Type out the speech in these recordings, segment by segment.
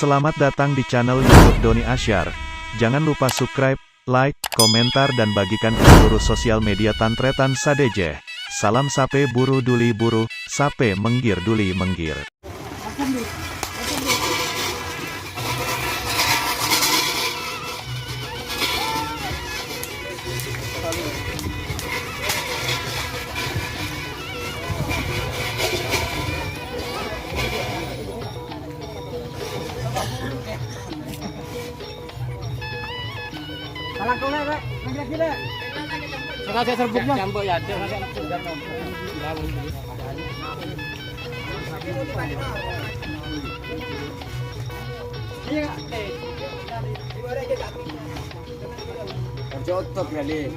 Selamat datang di channel YouTube Doni Asyar. Jangan lupa subscribe, like, komentar dan bagikan ke seluruh sosial media Tantretan Sadeje. Salam sape buru duli buru, sape menggir duli menggir. Salah kau lek, lek gila. Sengaja serbuknya. Campur ya, dia sengaja serbuknya. Iya, jodoh kali.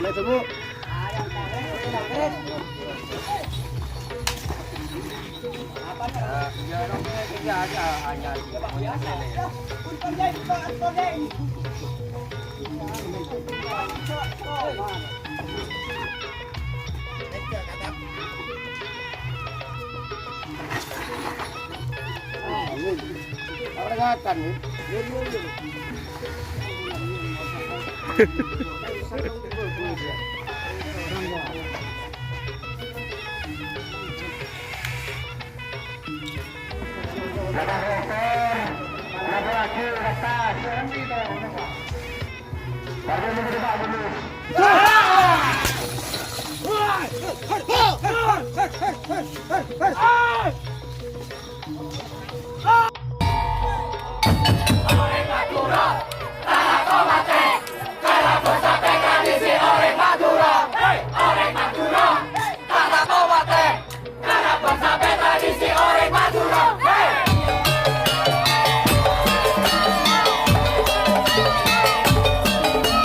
Boleh tunggu.